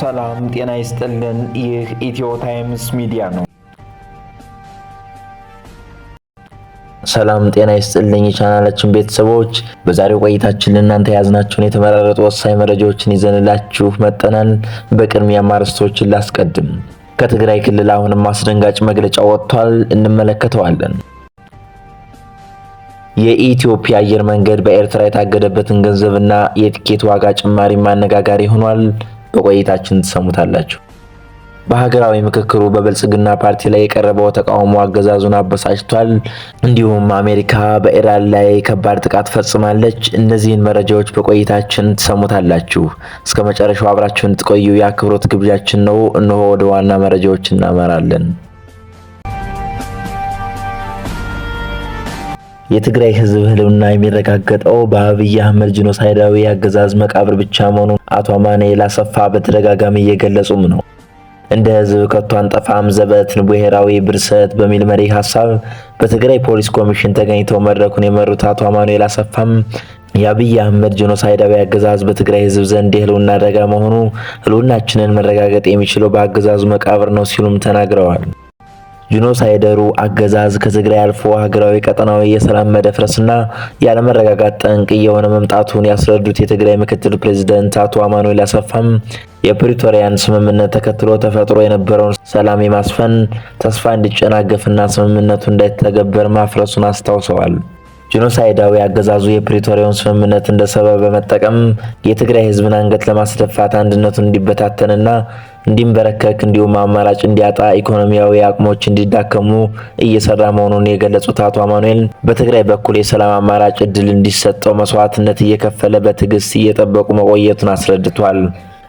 ሰላም ጤና ይስጥልን። ይህ ኢትዮ ታይምስ ሚዲያ ነው። ሰላም ጤና ይስጥልኝ የቻናላችን ቤተሰቦች፣ በዛሬው ቆይታችን ለእናንተ ያዝናቸውን የተመረጡ ወሳኝ መረጃዎችን ይዘንላችሁ መጥተናል። በቅድሚያ አርዕስቶችን ላስቀድም። ከትግራይ ክልል አሁንም አስደንጋጭ መግለጫ ወጥቷል፣ እንመለከተዋለን። የኢትዮጵያ አየር መንገድ በኤርትራ የታገደበትን ገንዘብና የቲኬት ዋጋ ጭማሪ ማነጋገሪያ ሆኗል። በቆይታችን ትሰሙታላችሁ። በሀገራዊ ምክክሩ በብልጽግና ፓርቲ ላይ የቀረበው ተቃውሞ አገዛዙን አበሳጭቷል። እንዲሁም አሜሪካ በኢራን ላይ ከባድ ጥቃት ፈጽማለች። እነዚህን መረጃዎች በቆይታችን ትሰሙታላችሁ። እስከ መጨረሻው አብራችሁን ትቆዩ የአክብሮት ግብዣችን ነው። እነሆ ወደ ዋና መረጃዎች እናመራለን። የትግራይ ህዝብ ህልውና የሚረጋገጠው በአብይ አህመድ ጂኖሳይዳዊ አገዛዝ መቃብር ብቻ መሆኑን አቶ አማኑኤል አሰፋ በተደጋጋሚ እየገለጹም ነው። እንደ ህዝብ ከቶ አንጠፋም ዘበትን ብሔራዊ ብርሰት በሚል መሪ ሐሳብ በትግራይ ፖሊስ ኮሚሽን ተገኝተው መድረኩን የመሩት አቶ አማኑኤል አሰፋም የአብይ አህመድ ጂኖሳይዳዊ አገዛዝ በትግራይ ህዝብ ዘንድ የህልውና አደጋ መሆኑ ህልውናችንን መረጋገጥ የሚችለው በአገዛዙ መቃብር ነው ሲሉም ተናግረዋል። ጂኖሳይደሩ አገዛዝ ከትግራይ አልፎ ሀገራዊ ቀጠናዊ የሰላም መደፍረስና ያለመረጋጋት ጠንቅ እየሆነ መምጣቱን ያስረዱት የትግራይ ምክትል ፕሬዝዳንት አቶ አማኑኤል አሰፋም የፕሪቶሪያን ስምምነት ተከትሎ ተፈጥሮ የነበረውን ሰላም የማስፈን ተስፋ እንዲጨናገፍና ስምምነቱ እንዳይተገበር ማፍረሱን አስታውሰዋል። ጂኖሳይዳዊ አገዛዙ የፕሪቶሪያውን ስምምነት እንደ ሰበብ በመጠቀም የትግራይ ህዝብን አንገት ለማስደፋት አንድነቱን እንዲበታተንና እንዲንበረከክ እንዲሁም አማራጭ እንዲያጣ ኢኮኖሚያዊ አቅሞች እንዲዳከሙ እየሰራ መሆኑን የገለጹት አቶ አማኑኤል በትግራይ በኩል የሰላም አማራጭ እድል እንዲሰጠው መስዋዕትነት እየከፈለ በትዕግስት እየጠበቁ መቆየቱን አስረድቷል።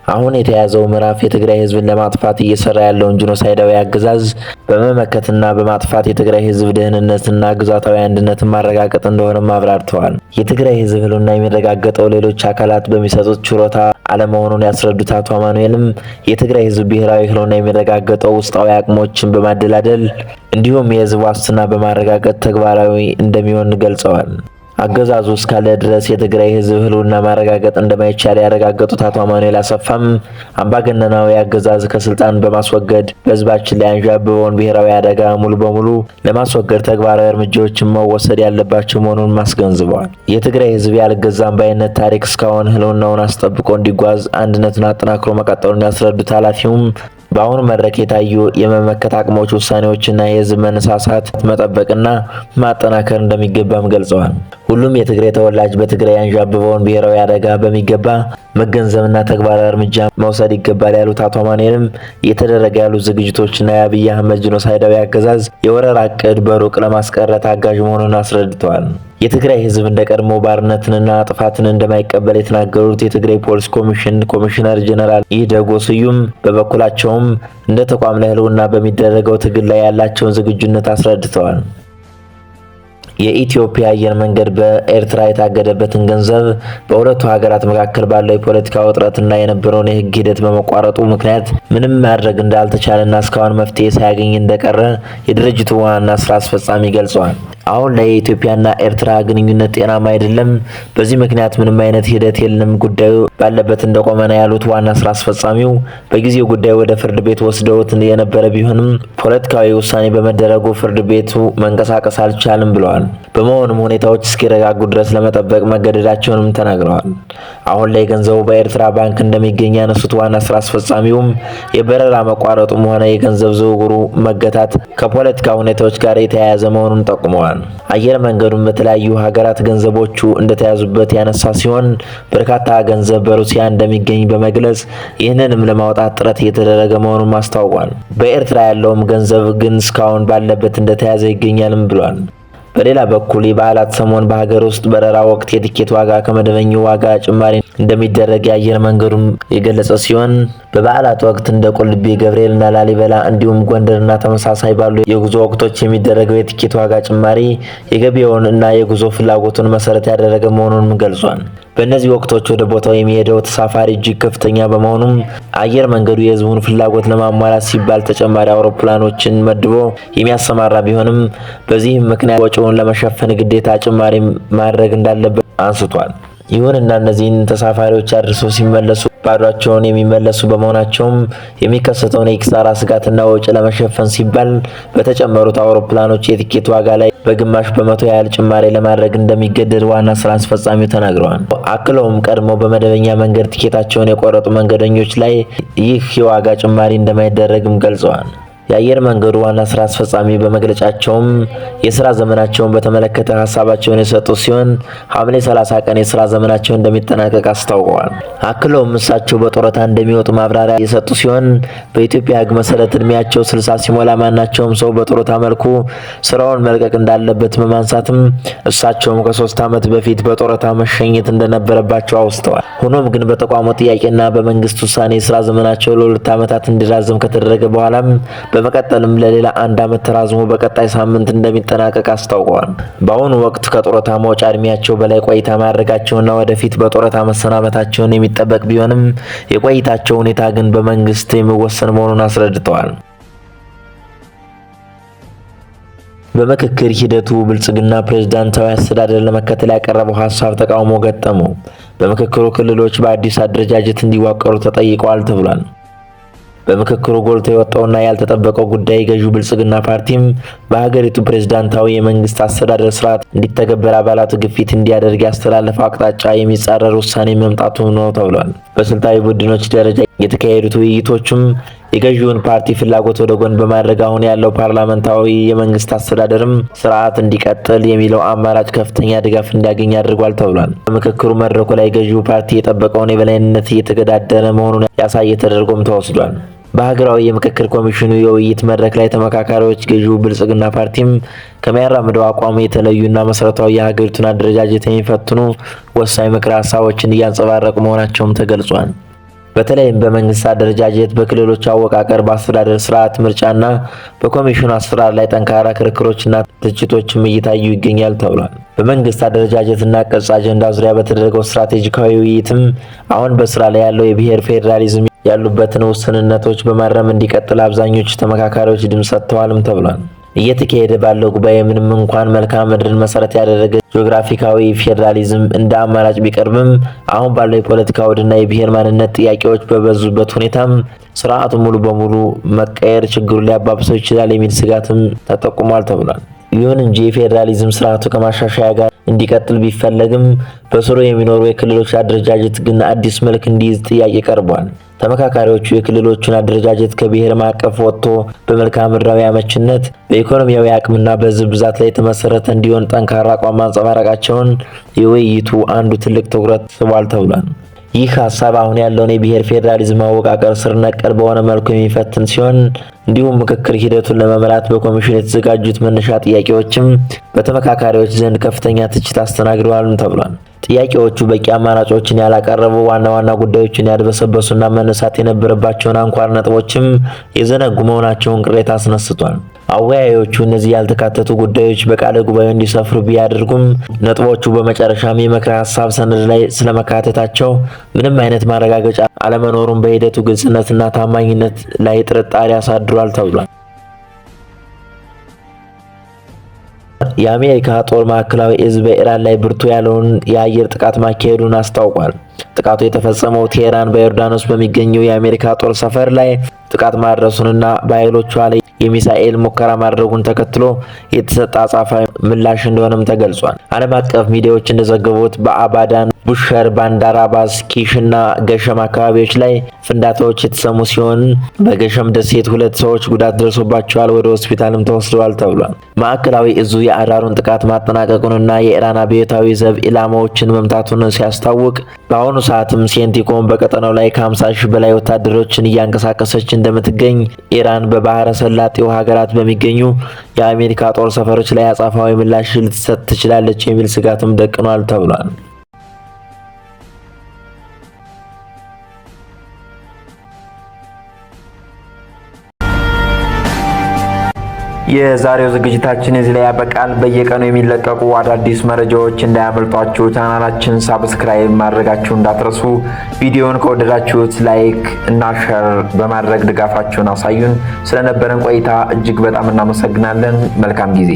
አሁን የተያዘው ምዕራፍ የትግራይ ህዝብን ለማጥፋት እየሰራ ያለውን ጂኖሳይዳዊ አገዛዝ በመመከትና በማጥፋት የትግራይ ህዝብ ደህንነትና ግዛታዊ አንድነትን ማረጋገጥ እንደሆነም አብራርተዋል። የትግራይ ህዝብ ህልውና የሚረጋገጠው ሌሎች አካላት በሚሰጡት ችሮታ አለመሆኑን ያስረዱት አቶ አማኑኤልም የትግራይ ህዝብ ብሔራዊ ህልውና የሚረጋገጠው ውስጣዊ አቅሞችን በማደላደል እንዲሁም የህዝብ ዋስትና በማረጋገጥ ተግባራዊ እንደሚሆን ገልጸዋል። አገዛዙ እስካለ ድረስ የትግራይ ህዝብ ህልውና ማረጋገጥ እንደማይቻል ያረጋገጡት አቶ አማኑኤል አሰፋም አምባገነናዊ አገዛዝ ከስልጣን በማስወገድ በህዝባችን ላይ አንዣበበውን ብሔራዊ አደጋ ሙሉ በሙሉ ለማስወገድ ተግባራዊ እርምጃዎችን መወሰድ ያለባቸው መሆኑን አስገንዝበዋል። የትግራይ ህዝብ ያልገዛም ባይነት ታሪክ እስካሁን ህልውናውን አስጠብቆ እንዲጓዝ አንድነቱን አጠናክሮ መቀጠሉን ያስረዱት ኃላፊውም በአሁኑ መድረክ የታዩ የመመከት አቅሞች ውሳኔዎችና የህዝብ መነሳሳት መጠበቅና ማጠናከር እንደሚገባም ገልጸዋል። ሁሉም የትግራይ ተወላጅ በትግራይ አንዣበበውን ብሔራዊ አደጋ በሚገባ መገንዘብና ተግባራዊ እርምጃ መውሰድ ይገባል ያሉት አቶ አማኑኤልም እየተደረገ ያሉ ዝግጅቶችና የአብይ አህመድ ጂኖሳይዳዊ አገዛዝ የወረራ እቅድ በሩቅ ለማስቀረት አጋዥ መሆኑን አስረድተዋል። የትግራይ ህዝብ እንደ ቀድሞ ባርነትንና ጥፋትን እንደማይቀበል የተናገሩት የትግራይ ፖሊስ ኮሚሽን ኮሚሽነር ጀነራል ይህደጎ ስዩም በበኩላቸውም እንደ ተቋም ለህልውና በሚደረገው ትግል ላይ ያላቸውን ዝግጁነት አስረድተዋል። የኢትዮጵያ አየር መንገድ በኤርትራ የታገደበትን ገንዘብ በሁለቱ ሀገራት መካከል ባለው የፖለቲካ ውጥረትና የነበረውን የህግ ሂደት በመቋረጡ ምክንያት ምንም ማድረግ እንዳልተቻለና እስካሁን መፍትሄ ሳያገኝ እንደቀረ የድርጅቱ ዋና ስራ አስፈጻሚ ገልጸዋል። አሁን ላይ የኢትዮጵያና ኤርትራ ግንኙነት ጤናማ አይደለም፣ በዚህ ምክንያት ምንም አይነት ሂደት የለም፣ ጉዳዩ ባለበት እንደቆመ ነው ያሉት ዋና ስራ አስፈጻሚው በጊዜው ጉዳዩ ወደ ፍርድ ቤት ወስደውት የነበረ ቢሆንም ፖለቲካዊ ውሳኔ በመደረጉ ፍርድ ቤቱ መንቀሳቀስ አልቻለም ብለዋል። በመሆኑም ሁኔታዎች እስኪረጋጉ ድረስ ለመጠበቅ መገደዳቸውንም ተናግረዋል። አሁን ላይ ገንዘቡ በኤርትራ ባንክ እንደሚገኝ ያነሱት ዋና ስራ አስፈጻሚውም የበረራ መቋረጡም ሆነ የገንዘብ ዝውውሩ መገታት ከፖለቲካ ሁኔታዎች ጋር የተያያዘ መሆኑን ጠቁመዋል። አየር መንገዱም በተለያዩ ሀገራት ገንዘቦቹ እንደተያዙበት ያነሳ ሲሆን በርካታ ገንዘብ በሩሲያ እንደሚገኝ በመግለጽ ይህንንም ለማውጣት ጥረት እየተደረገ መሆኑን አስታውቋል። በኤርትራ ያለውም ገንዘብ ግን እስካሁን ባለበት እንደተያዘ ይገኛልም ብሏል። በሌላ በኩል የበዓላት ሰሞን በሀገር ውስጥ በረራ ወቅት የቲኬት ዋጋ ከመደበኛው ዋጋ ጭማሪ እንደሚደረግ የአየር መንገዱም የገለጸ ሲሆን በበዓላት ወቅት እንደ ቁልቢ ገብርኤልና ላሊበላ እንዲሁም ጎንደርና ተመሳሳይ ባሉ የጉዞ ወቅቶች የሚደረገው የቲኬት ዋጋ ጭማሪ የገበያውን እና የጉዞ ፍላጎቱን መሰረት ያደረገ መሆኑን ገልጿል። በእነዚህ ወቅቶች ወደ ቦታው የሚሄደው ተሳፋሪ እጅግ ከፍተኛ በመሆኑም አየር መንገዱ የህዝቡን ፍላጎት ለማሟላት ሲባል ተጨማሪ አውሮፕላኖችን መድቦ የሚያሰማራ ቢሆንም በዚህም ምክንያት ወጪውን ለመሸፈን ግዴታ ጭማሪ ማድረግ እንዳለበት አንስቷል። ይሁንና እነዚህን ተሳፋሪዎች አድርሰው ሲመለሱ ባዷቸውን የሚመለሱ በመሆናቸውም የሚከሰተውን የኪሳራ ስጋትና ወጪ ለመሸፈን ሲባል በተጨመሩት አውሮፕላኖች የቲኬት ዋጋ ላይ በግማሽ በመቶ ያህል ጭማሪ ለማድረግ እንደሚገደድ ዋና ስራ አስፈጻሚው ተናግረዋል። አክለውም ቀድሞ በመደበኛ መንገድ ቲኬታቸውን የቆረጡ መንገደኞች ላይ ይህ የዋጋ ጭማሪ እንደማይደረግም ገልጸዋል። የአየር መንገዱ ዋና ስራ አስፈጻሚ በመግለጫቸውም የስራ ዘመናቸውን በተመለከተ ሀሳባቸውን የሰጡ ሲሆን ሐምሌ 30 ቀን የስራ ዘመናቸው እንደሚጠናቀቅ አስታውቀዋል። አክለውም እሳቸው በጡረታ እንደሚወጡ ማብራሪያ የሰጡ ሲሆን በኢትዮጵያ ሕግ መሰረት እድሜያቸው 60 ሲሞላ ማናቸውም ሰው በጡረታ መልኩ ስራውን መልቀቅ እንዳለበት በማንሳትም እሳቸውም ከ3 ዓመት በፊት በጡረታ መሸኘት እንደነበረባቸው አውስተዋል። ሆኖም ግን በተቋሙ ጥያቄና በመንግስት ውሳኔ የስራ ዘመናቸው ለ2 ዓመታት እንዲራዘም ከተደረገ በኋላም በመቀጠልም ለሌላ 1 ዓመት ተራዝሞ በቀጣይ ሳምንት እንደሚጠናቀቅ አስታውቀዋል። በአሁኑ ወቅት ከጡረታ መውጫ እድሜያቸው በላይ ቆይታ ማድረጋቸውና ወደፊት በጡረታ መሰናበታቸውን የሚጠበቅ ቢሆንም የቆይታቸው ሁኔታ ግን በመንግስት የሚወሰን መሆኑን አስረድተዋል። በምክክር ሂደቱ ብልጽግና ፕሬዝዳንታዊ አስተዳደር ለመከተል ያቀረበው ሐሳብ ተቃውሞ ገጠመው። በምክክሩ ክልሎች በአዲስ አደረጃጀት እንዲዋቀሩ ተጠይቀዋል ተብሏል። በምክክሩ ጎልቶ የወጣውና ያልተጠበቀው ጉዳይ ገዢው ብልጽግና ፓርቲም በሀገሪቱ ፕሬዝዳንታዊ የመንግስት አስተዳደር ስርዓት እንዲተገበር አባላቱ ግፊት እንዲያደርግ ያስተላለፈው አቅጣጫ የሚጻረር ውሳኔ መምጣቱ ነው ተብሏል። በስልታዊ ቡድኖች ደረጃ የተካሄዱት ውይይቶችም የገዢውን ፓርቲ ፍላጎት ወደ ጎን በማድረግ አሁን ያለው ፓርላመንታዊ የመንግስት አስተዳደርም ስርዓት እንዲቀጥል የሚለው አማራጭ ከፍተኛ ድጋፍ እንዲያገኝ አድርጓል ተብሏል። በምክክሩ መድረኩ ላይ ገዢው ፓርቲ የጠበቀውን የበላይነት እየተገዳደረ መሆኑን ያሳየ ተደርጎም ተወስዷል። በሀገራዊ የምክክር ኮሚሽኑ የውይይት መድረክ ላይ ተመካካሪዎች ገዢው ብልጽግና ፓርቲም ከሚያራምደው አቋም የተለዩና መሰረታዊ የሀገሪቱን አደረጃጀት የሚፈትኑ ወሳኝ ምክረ ሀሳቦችን እያንጸባረቁ መሆናቸውም ተገልጿል። በተለይም በመንግስት አደረጃጀት፣ በክልሎች አወቃቀር፣ በአስተዳደር ስርዓት፣ ምርጫና በኮሚሽኑ አሰራር ላይ ጠንካራ ክርክሮችና ትችቶችም እየታዩ ይገኛል ተብሏል። በመንግስት አደረጃጀትና ቅርጽ አጀንዳ ዙሪያ በተደረገው ስትራቴጂካዊ ውይይትም አሁን በስራ ላይ ያለው የብሔር ፌዴራሊዝም ያሉበትን ውስንነቶች በማረም እንዲቀጥል አብዛኞቹ ተመካካሪዎች ድምፅ ሰጥተዋልም ተብሏል። እየተካሄደ ባለው ጉባኤ ምንም እንኳን መልክዓ ምድርን መሰረት ያደረገ ጂኦግራፊካዊ ፌዴራሊዝም እንደ አማራጭ ቢቀርብም አሁን ባለው የፖለቲካ አውድና የብሔር ማንነት ጥያቄዎች በበዙበት ሁኔታም ስርዓቱ ሙሉ በሙሉ መቀየር ችግሩን ሊያባብሰው ይችላል የሚል ስጋትም ተጠቁሟል ተብሏል። ይሁን እንጂ የፌዴራሊዝም ስርዓቱ ከማሻሻያ ጋር እንዲቀጥል ቢፈለግም በስሩ የሚኖሩ የክልሎች አደረጃጀት ግን አዲስ መልክ እንዲይዝ ጥያቄ ቀርቧል። ተመካካሪዎቹ የክልሎቹን አደረጃጀት ከብሔር ማዕቀፍ ወጥቶ በመልክዓ ምድራዊ አመችነት፣ በኢኮኖሚያዊ አቅምና በሕዝብ ብዛት ላይ የተመሰረተ እንዲሆን ጠንካራ አቋም ማንጸባረቃቸውን የውይይቱ አንዱ ትልቅ ትኩረት ስቧል ተብሏል። ይህ ሀሳብ አሁን ያለውን የብሔር ፌዴራሊዝም አወቃቀር ስር ነቀል በሆነ መልኩ የሚፈትን ሲሆን እንዲሁም ምክክር ሂደቱን ለመምራት በኮሚሽኑ የተዘጋጁት መነሻ ጥያቄዎችም በተመካካሪዎች ዘንድ ከፍተኛ ትችት አስተናግደዋል ተብሏል። ጥያቄዎቹ በቂ አማራጮችን ያላቀረቡ፣ ዋና ዋና ጉዳዮችን ያድበሰበሱና መነሳት የነበረባቸውን አንኳር ነጥቦችም የዘነጉ መሆናቸውን ቅሬታ አስነስቷል። አወያዮቹ እነዚህ ያልተካተቱ ጉዳዮች በቃለ ጉባኤው እንዲሰፍሩ ቢያደርጉም ነጥቦቹ በመጨረሻም የምክረ ሀሳብ ሰነድ ላይ ስለመካተታቸው ምንም አይነት ማረጋገጫ አለመኖሩን በሂደቱ ግልጽነትና ታማኝነት ላይ ጥርጣሬ አሳድሯል ተብሏል። የአሜሪካ ጦር ማዕከላዊ እዝ በኢራን ላይ ብርቱ ያለውን የአየር ጥቃት ማካሄዱን አስታውቋል። ጥቃቱ የተፈጸመው ቴህራን በዮርዳኖስ በሚገኘው የአሜሪካ ጦር ሰፈር ላይ ጥቃት ማድረሱንና በኃይሎቿ ላይ የሚሳኤል ሙከራ ማድረጉን ተከትሎ የተሰጠ አጸፋዊ ምላሽ እንደሆነም ተገልጿል። ዓለም አቀፍ ሚዲያዎች እንደዘገቡት በአባዳን፣ ቡሸር፣ ባንዳር አባስ፣ ኪሽና ገሸም አካባቢዎች ላይ ፍንዳታዎች የተሰሙ ሲሆን በገሸም ደሴት 2 ሰዎች ጉዳት ደርሶባቸዋል፣ ወደ ሆስፒታልም ተወስደዋል ተብሏል። ማዕከላዊ እዙ የአዳሩን ጥቃት ማጠናቀቁንና የኢራን አብዮታዊ ዘብ ኢላማዎችን መምታቱን ሲያስታውቅ በአሁኑ ሰዓትም ሴንቲኮም በቀጠናው ላይ ከ50 ሺህ በላይ ወታደሮችን እያንቀሳቀሰች እንደምትገኝ፣ ኢራን በባህረ ሰላጤው ሀገራት በሚገኙ የአሜሪካ ጦር ሰፈሮች ላይ አጸፋዊ ምላሽ ልትሰጥ ትችላለች የሚል ስጋትም ደቅኗል ተብሏል። የዛሬው ዝግጅታችን እዚህ ላይ ያበቃል። በየቀኑ የሚለቀቁ አዳዲስ መረጃዎች እንዳያመልጧችሁ ቻናላችን ሳብስክራይብ ማድረጋችሁን እንዳትረሱ። ቪዲዮውን ከወደዳችሁት ላይክ እና ሼር በማድረግ ድጋፋችሁን አሳዩን። ስለነበረን ቆይታ እጅግ በጣም እናመሰግናለን። መልካም ጊዜ